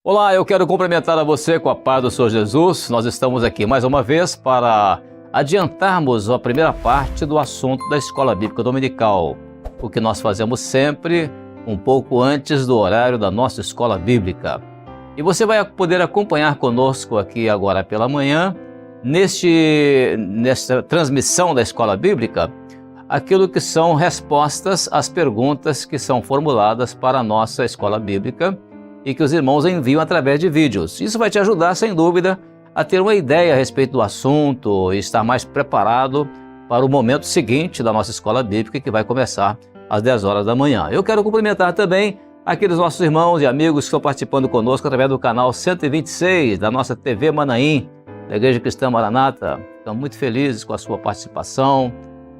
Olá, eu quero cumprimentar a você com a paz do Senhor Jesus. Nós estamos aqui mais uma vez para adiantarmos a primeira parte do assunto da Escola Bíblica Dominical, o que nós fazemos sempre um pouco antes do horário da nossa Escola Bíblica. E você vai poder acompanhar conosco aqui agora pela manhã, nesta transmissão da Escola Bíblica, aquilo que são respostas às perguntas que são formuladas para a nossa Escola Bíblica e que os irmãos enviam através de vídeos. Isso vai te ajudar, sem dúvida, a ter uma ideia a respeito do assunto e estar mais preparado para o momento seguinte da nossa Escola Bíblica, que vai começar às 10 horas da manhã. Eu quero cumprimentar também aqueles nossos irmãos e amigos que estão participando conosco através do canal 126 da nossa TV Manaim, da Igreja Cristã Maranata. Estamos muito felizes com a sua participação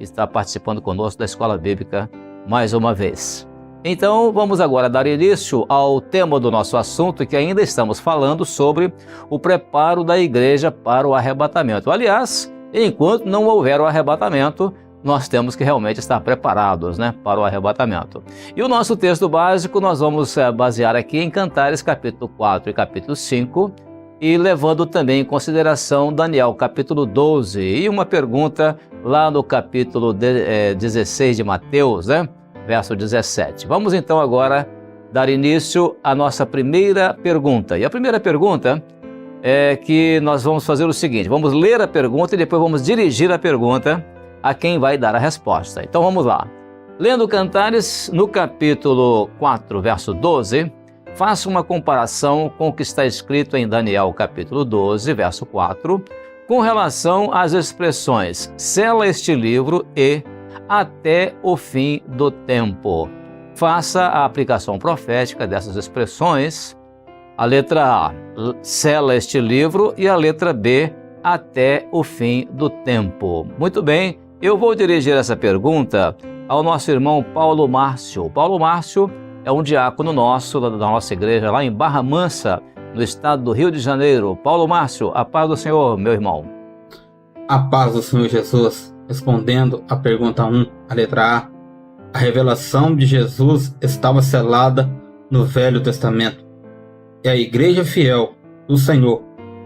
e estar participando conosco da Escola Bíblica mais uma vez. Então, vamos agora dar início ao tema do nosso assunto, que ainda estamos falando sobre o preparo da igreja para o arrebatamento. Aliás, enquanto não houver o arrebatamento, nós temos que realmente estar preparados, para o arrebatamento. E o nosso texto básico nós vamos basear aqui em Cantares capítulo 4 e capítulo 5, e levando também em consideração Daniel capítulo 12 e uma pergunta lá no capítulo 16 de Mateus, verso 17. Vamos então agora dar início à nossa primeira pergunta. E a primeira pergunta é que nós vamos fazer o seguinte: vamos ler a pergunta e depois vamos dirigir a pergunta a quem vai dar a resposta. Então vamos lá. Lendo Cantares, no capítulo 4, verso 12, faça uma comparação com o que está escrito em Daniel capítulo 12, verso 4, com relação às expressões "sela este livro" e "até o fim do tempo". Faça a aplicação profética dessas expressões. A letra A, "sela este livro", e a letra B, "até o fim do tempo". Muito bem, eu vou dirigir essa pergunta ao nosso irmão Paulo Márcio. Paulo Márcio é um diácono nosso, da nossa igreja, lá em Barra Mansa, no estado do Rio de Janeiro. Paulo Márcio, a paz do Senhor, meu irmão. A paz do Senhor Jesus. Respondendo à pergunta 1, a letra A revelação de Jesus estava selada no Velho Testamento. E a igreja fiel do Senhor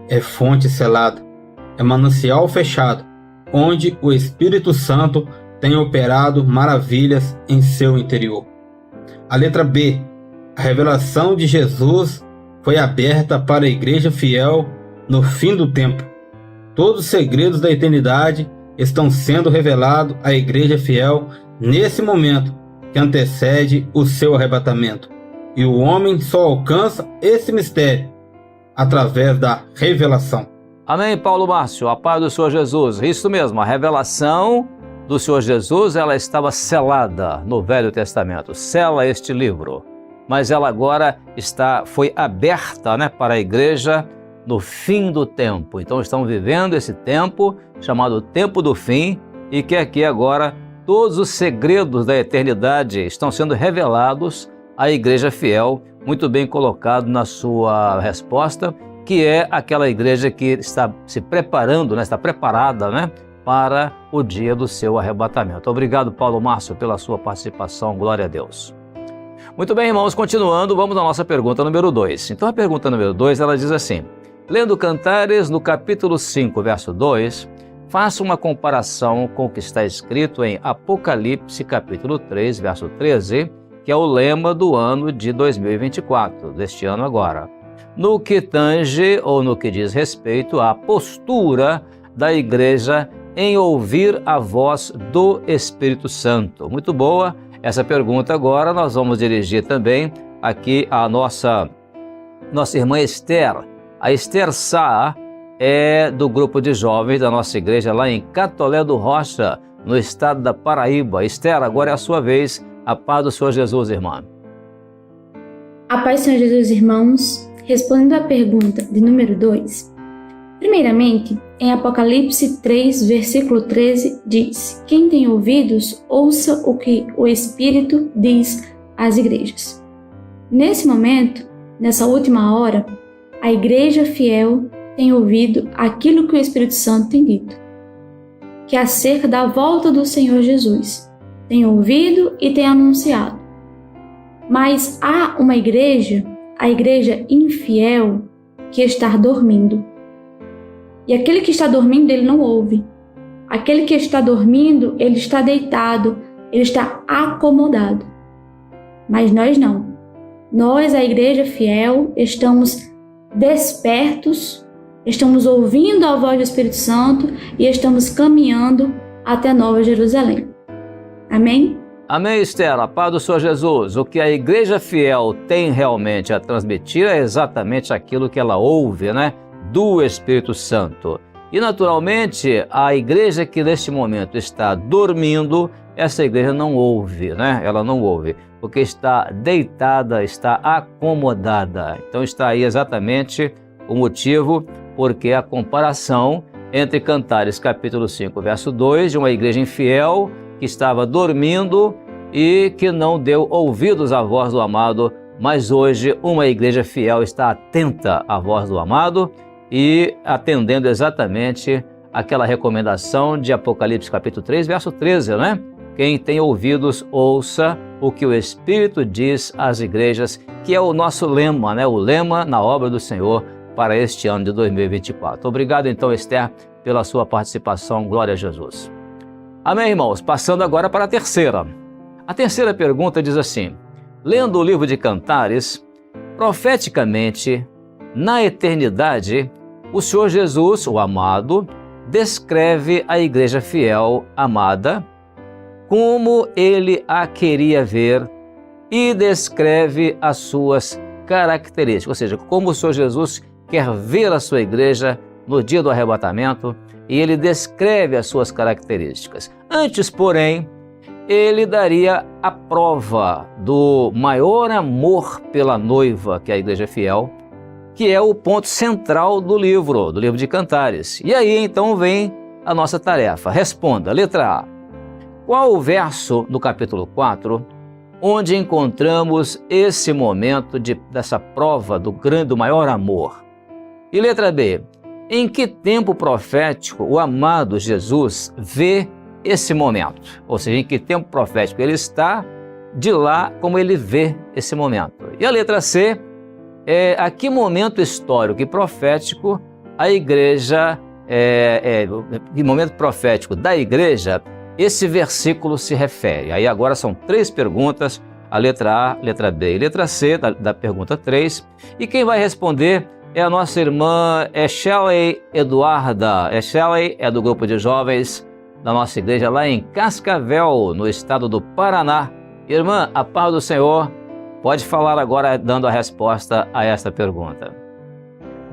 é fonte selada, é manancial fechado, onde o Espírito Santo tem operado maravilhas em seu interior. A letra B, a revelação de Jesus foi aberta para a igreja fiel no fim do tempo. Todos os segredos da eternidade estão sendo revelados à igreja fiel nesse momento que antecede o seu arrebatamento. E o homem só alcança esse mistério através da revelação. Amém, Paulo Márcio, a paz do Senhor Jesus. Isso mesmo, a revelação do Senhor Jesus, ela estava selada no Velho Testamento. Sela este livro. Mas ela agora foi aberta, para a igreja no fim do tempo. Então estamos vivendo esse tempo chamado tempo do fim, e que aqui agora todos os segredos da eternidade estão sendo revelados à igreja fiel, muito bem colocado na sua resposta, que é aquela igreja que está se preparando, está preparada, para o dia do seu arrebatamento. Obrigado, Paulo Márcio, pela sua participação. Glória a Deus. Muito bem, irmãos, continuando, vamos à nossa pergunta número 2. Então a pergunta número 2, ela diz assim: lendo Cantares, no capítulo 5, verso 2, faça uma comparação com o que está escrito em Apocalipse, capítulo 3, verso 13, que é o lema do ano de 2024, deste ano agora, no que tange ou no que diz respeito à postura da igreja em ouvir a voz do Espírito Santo. Muito boa essa pergunta. Agora nós vamos dirigir também aqui a nossa irmã Esther. A Esther Sá é do grupo de jovens da nossa igreja lá em Catolé do Rocha, no estado da Paraíba. Esther, agora é a sua vez. A paz do Senhor Jesus, irmã. A paz do Senhor Jesus, irmãos. Respondendo à pergunta de número 2, primeiramente, em Apocalipse 3, versículo 13, diz: quem tem ouvidos, ouça o que o Espírito diz às igrejas. Nesse momento, nessa última hora, a igreja fiel tem ouvido aquilo que o Espírito Santo tem dito, que é acerca da volta do Senhor Jesus. Tem ouvido e tem anunciado. Mas há uma igreja a igreja infiel que está dormindo. E aquele que está dormindo, ele não ouve. Aquele que está dormindo, ele está deitado, ele está acomodado. Mas nós não. Nós, a igreja fiel, estamos despertos, estamos ouvindo a voz do Espírito Santo e estamos caminhando até Nova Jerusalém. Amém? Amém, Estela. Paz do Senhor Jesus. O que a igreja fiel tem realmente a transmitir é exatamente aquilo que ela ouve, né? Do Espírito Santo. E naturalmente, a igreja que neste momento está dormindo, essa igreja não ouve, né? Ela não ouve, porque está deitada, está acomodada. Então está aí exatamente o motivo porque a comparação entre Cantares capítulo 5, verso 2, de uma igreja infiel que estava dormindo e que não deu ouvidos à voz do amado, mas hoje uma igreja fiel está atenta à voz do amado e atendendo exatamente aquela recomendação de Apocalipse capítulo 3, verso 13, né? Quem tem ouvidos, ouça o que o Espírito diz às igrejas, que é o nosso lema, né? O lema na obra do Senhor para este ano de 2024. Obrigado então, Esther, pela sua participação. Glória a Jesus. Amém, irmãos? Passando agora para a terceira. A terceira pergunta diz assim: lendo o livro de Cantares, profeticamente, na eternidade, o Senhor Jesus, o amado, descreve a igreja fiel amada como ele a queria ver e descreve as suas características, ou seja, como o Senhor Jesus quer ver a sua igreja no dia do arrebatamento e ele descreve as suas características. Antes, porém, ele daria a prova do maior amor pela noiva, que é a igreja fiel, que é o ponto central do livro de Cantares. E aí, então, vem a nossa tarefa. Responda, letra A. Qual o verso no capítulo 4, onde encontramos esse momento dessa prova do maior amor? E letra B. Em que tempo profético o amado Jesus vê esse momento? Ou seja, em que tempo profético ele está de lá, como ele vê esse momento? E a letra C. A que momento histórico e profético a igreja, que momento profético da igreja, esse versículo se refere? Aí agora são 3 perguntas, a letra A, letra B e letra C da pergunta 3. E quem vai responder é a nossa irmã Shelley Eduarda. Shelley é do grupo de jovens da nossa igreja lá em Cascavel, no estado do Paraná. Irmã, a paz do Senhor. Pode falar agora dando a resposta a esta pergunta.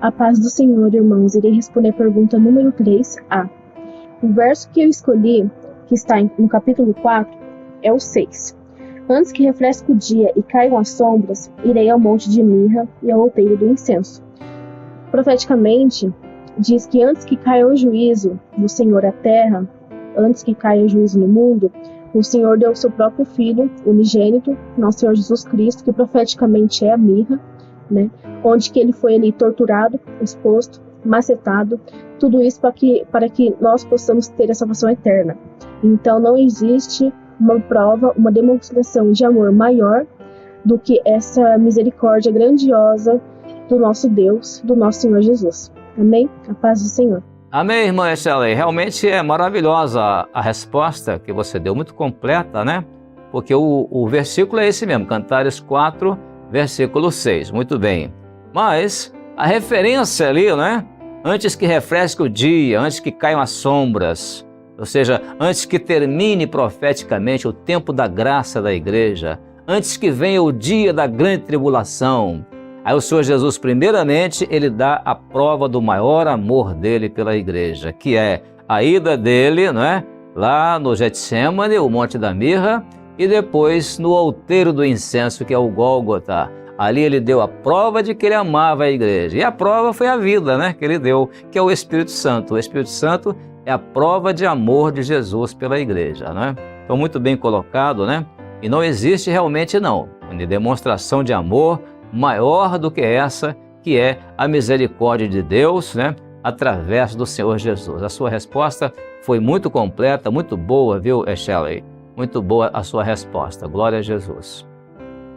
A paz do Senhor, irmãos. Irei responder a pergunta número 3A. O verso que eu escolhi, que está no capítulo 4, é o 6. Antes que refresque o dia e caiam as sombras, irei ao monte de mirra e ao outeiro do incenso. Profeticamente, diz que antes que caia o juízo do Senhor à terra, antes que caia o juízo no mundo, o Senhor deu o seu próprio Filho, unigênito, nosso Senhor Jesus Cristo, que profeticamente é a mirra, né? Onde que ele foi ali torturado, exposto, macetado, tudo isso para que nós possamos ter a salvação eterna. Então não existe uma prova, uma demonstração de amor maior do que essa misericórdia grandiosa do nosso Deus, do nosso Senhor Jesus. Amém? A paz do Senhor. Amém, irmã Shelley. Realmente é maravilhosa a resposta que você deu, muito completa, né? Porque o versículo é esse mesmo, Cantares 4, versículo 6. Muito bem. Mas a referência ali, né? Antes que refresque o dia, antes que caiam as sombras, ou seja, antes que termine profeticamente o tempo da graça da igreja, antes que venha o dia da grande tribulação, aí o Senhor Jesus, primeiramente, ele dá a prova do maior amor dele pela igreja, que é a ida dele, não é? Lá no Getsêmani, o Monte da Mirra, e depois no outeiro do incenso, que é o Gólgota. Ali ele deu a prova de que ele amava a igreja. E a prova foi a vida, né, que ele deu, que é o Espírito Santo. O Espírito Santo é a prova de amor de Jesus pela igreja, né? Então, muito bem colocado, né? E não existe realmente, não, uma demonstração de amor maior do que essa, que é a misericórdia de Deus, né, através do Senhor Jesus. A sua resposta foi muito completa, muito boa, viu, Shelley? Muito boa a sua resposta. Glória a Jesus.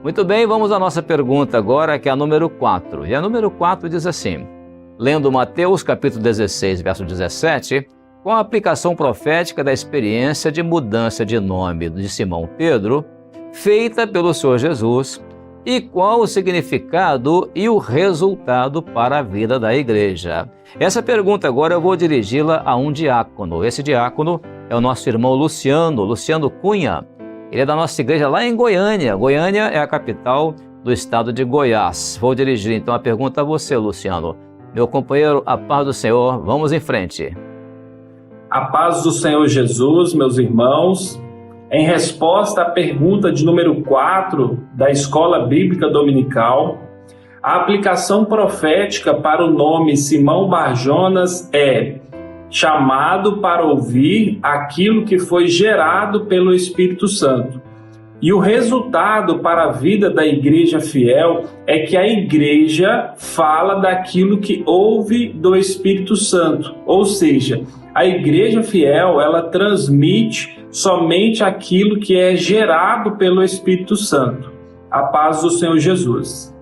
Muito bem, vamos à nossa pergunta agora, que é a número 4. E a número 4 diz assim, lendo Mateus capítulo 16, verso 17, com a aplicação profética da experiência de mudança de nome de Simão Pedro, feita pelo Senhor Jesus, e qual o significado e o resultado para a vida da igreja? Essa pergunta agora eu vou dirigi-la a um diácono. Esse diácono é o nosso irmão Luciano Cunha. Ele é da nossa igreja lá em Goiânia. Goiânia é a capital do estado de Goiás. Vou dirigir então a pergunta a você, Luciano. Meu companheiro, a paz do Senhor, vamos em frente. A paz do Senhor Jesus, meus irmãos. Em resposta à pergunta de número 4 da Escola Bíblica Dominical, a aplicação profética para o nome Simão Barjonas é chamado para ouvir aquilo que foi gerado pelo Espírito Santo. E o resultado para a vida da igreja fiel é que a igreja fala daquilo que ouve do Espírito Santo. Ou seja, a igreja fiel, ela transmite somente aquilo que é gerado pelo Espírito Santo. A paz do Senhor Jesus.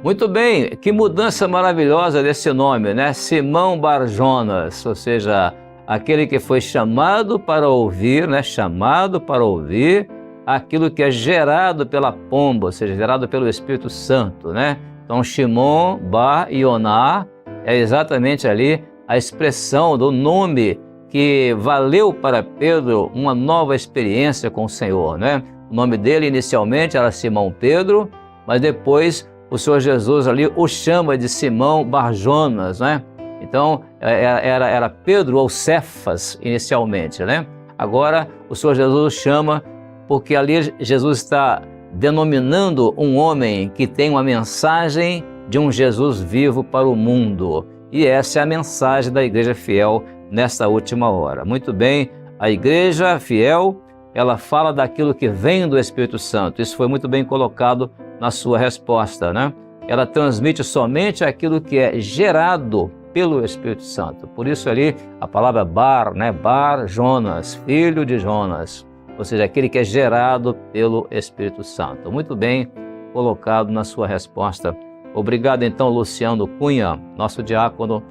Muito bem, que mudança maravilhosa desse nome, né? Simão Barjonas, ou seja, aquele que foi chamado para ouvir, né? Chamado para ouvir aquilo que é gerado pela pomba, ou seja, gerado pelo Espírito Santo, né? Então, Shimon Bar Yoná é exatamente ali a expressão do nome que valeu para Pedro uma nova experiência com o Senhor, né? O nome dele inicialmente era Simão Pedro, mas depois o Senhor Jesus ali o chama de Simão Barjonas, né? Então, era Pedro ou Cefas inicialmente, né? Agora, o Senhor Jesus chama, porque ali Jesus está denominando um homem que tem uma mensagem de um Jesus vivo para o mundo. E essa é a mensagem da igreja fiel nesta última hora. Muito bem, a igreja fiel, ela fala daquilo que vem do Espírito Santo. Isso foi muito bem colocado na sua resposta, né? Ela transmite somente aquilo que é gerado pelo Espírito Santo. Por isso ali a palavra Bar, né? Bar Jonas, filho de Jonas, ou seja, aquele que é gerado pelo Espírito Santo. Muito bem colocado na sua resposta. Obrigado então, Luciano Cunha, nosso diácono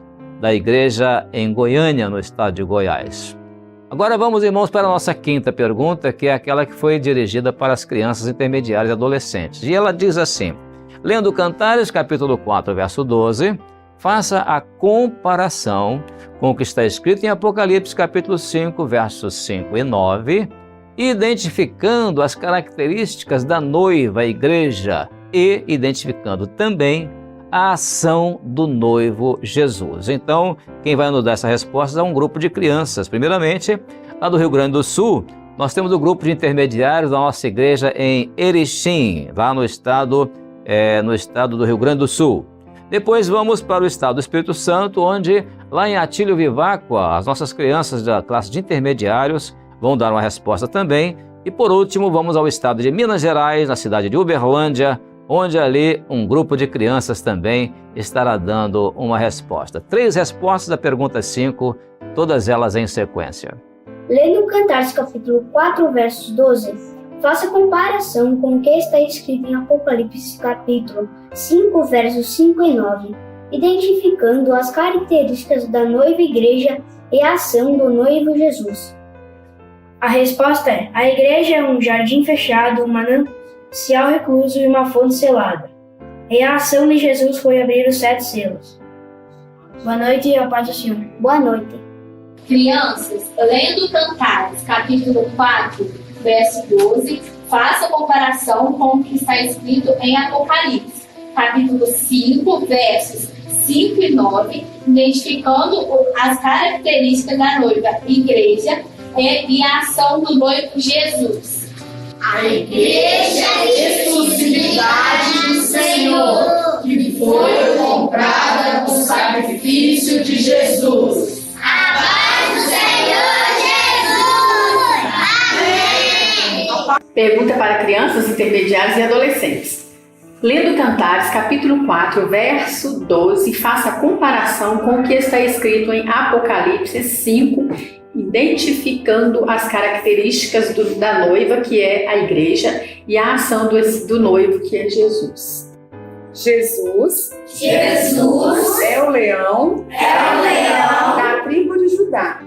da igreja em Goiânia, no estado de Goiás. Agora vamos, irmãos, para a nossa quinta pergunta, que é aquela que foi dirigida para as crianças intermediárias e adolescentes. E ela diz assim, lendo Cantares, capítulo 4, verso 12, faça a comparação com o que está escrito em Apocalipse, capítulo 5, versos 5 e 9, identificando as características da noiva, a igreja, e identificando também a ação do noivo Jesus. Então, quem vai nos dar essa resposta é um grupo de crianças. Primeiramente, lá do Rio Grande do Sul, nós temos o grupo de intermediários da nossa igreja em Erechim, lá no estado do Rio Grande do Sul. Depois vamos para o estado do Espírito Santo, onde lá em Atílio Viváqua, as nossas crianças da classe de intermediários vão dar uma resposta também. E por último, vamos ao estado de Minas Gerais, na cidade de Uberlândia, onde ali um grupo de crianças também estará dando uma resposta. 3 respostas da pergunta 5, todas elas em sequência. Lendo Cantares capítulo 4, versos 12, faça comparação com o que está escrito em Apocalipse capítulo 5, versos 5 e 9, identificando as características da noiva igreja e a ação do noivo Jesus. A resposta é: a igreja é um jardim fechado, uma manancial recluso e uma fonte selada. E a ação de Jesus foi abrir os 7 selos. Boa noite e a paz do Senhor. Boa noite. Crianças, lendo Cantares, capítulo 4, verso 12, faça comparação com o que está escrito em Apocalipse, capítulo 5, versos 5 e 9, identificando as características da noiva igreja e a ação do noivo Jesus. A igreja é exclusividade do Senhor, que foi comprada com o sacrifício de Jesus. A paz do Senhor Jesus! Amém! Pergunta para crianças, intermediários e adolescentes. Lendo Cantares, capítulo 4, verso 12, faça a comparação com o que está escrito em Apocalipse 5, identificando as características da noiva, que é a igreja, e a ação do noivo, que é Jesus. Jesus é o leão da tribo de Judá,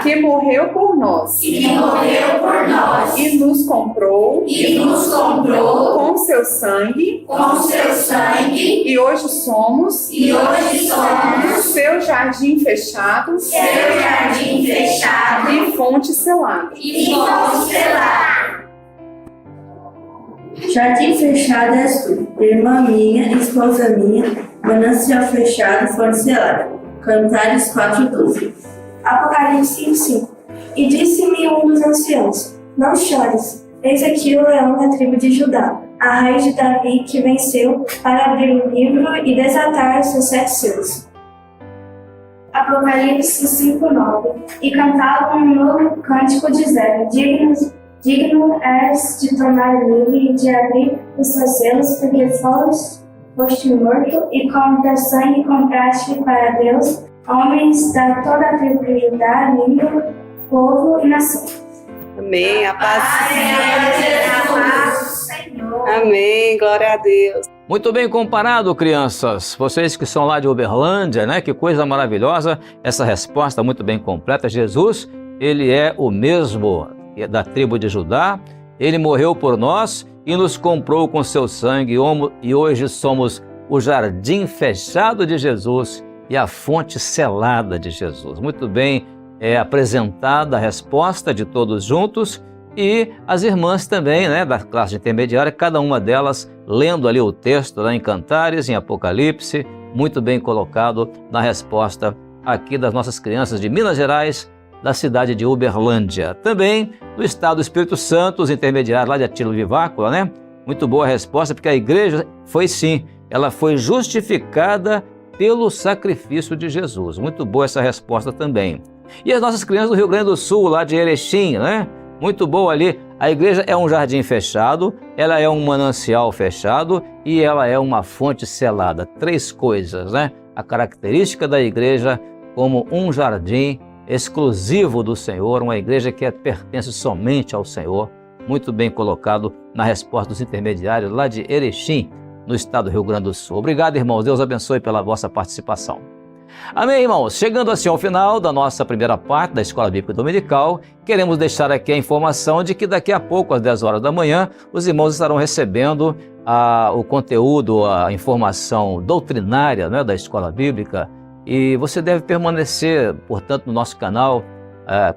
que morreu por nós e nos comprou com seu sangue, e hoje somos seu jardim fechado e fonte selada. Jardim fechado és tu, irmã minha, esposa minha, manancial fechado, fonte selada. Cantares 4:12. Apocalipse 5:5. E disse-me um dos anciãos: Não chores, eis aqui o leão da tribo de Judá, a raiz de Davi, que venceu para abrir o livro e desatar os seus 7 selos. Apocalipse 5:9. E cantavam um novo cântico, dizendo: Digno és de tomar o livro e de abrir os seus selos, porque foste morto, e com teu sangue compraste para Deus homens da toda a tribo de Judá, língua, povo e nação. Amém. A paz do Senhor. Amém. Glória a Deus. Muito bem comparado, crianças. Vocês que são lá de Uberlândia, né? Que coisa maravilhosa. Essa resposta muito bem completa. Jesus, ele é o mesmo da tribo de Judá. Ele morreu por nós e nos comprou com seu sangue. E hoje somos o jardim fechado de Jesus e a fonte selada de Jesus. Muito bem apresentada a resposta de todos juntos. E as irmãs também, né, da classe intermediária, cada uma delas lendo ali o texto lá em Cantares, em Apocalipse, muito bem colocado na resposta aqui das nossas crianças de Minas Gerais, da cidade de Uberlândia. Também do estado do Espírito Santo, os intermediários lá de Atila Viváqua, né? Muito boa a resposta, porque a igreja foi sim, ela foi justificada pelo sacrifício de Jesus. Muito boa essa resposta também. E as nossas crianças do Rio Grande do Sul, lá de Erechim, né? Muito boa ali. A igreja é um jardim fechado, ela é um manancial fechado e ela é uma fonte selada. 3 coisas, né? A característica da igreja como um jardim exclusivo do Senhor, uma igreja que pertence somente ao Senhor. Muito bem colocado na resposta dos intermediários lá de Erechim, no estado do Rio Grande do Sul. Obrigado, irmãos. Deus abençoe pela vossa participação. Amém, irmãos? Chegando assim ao final da nossa primeira parte da Escola Bíblica Dominical, queremos deixar aqui a informação de que daqui a pouco, às 10 horas da manhã, os irmãos estarão recebendo o conteúdo, a informação doutrinária, né, da Escola Bíblica, e você deve permanecer, portanto, no nosso canal,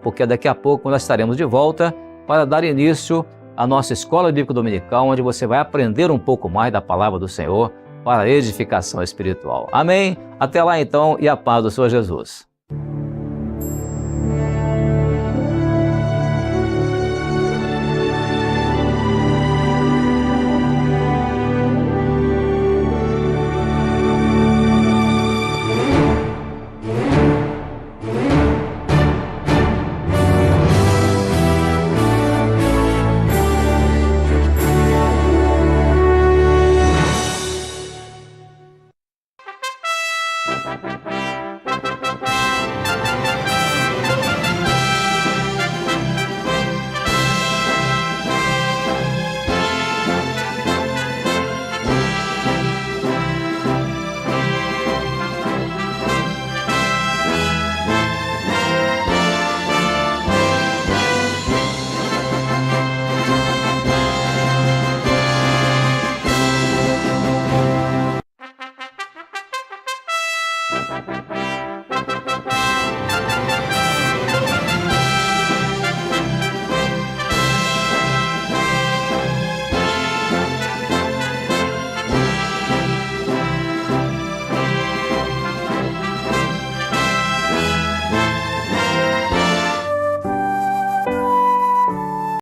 porque daqui a pouco nós estaremos de volta para dar início à nossa Escola Bíblica Dominical, onde você vai aprender um pouco mais da Palavra do Senhor, para a edificação espiritual. Amém? Até lá então e a paz do Senhor Jesus.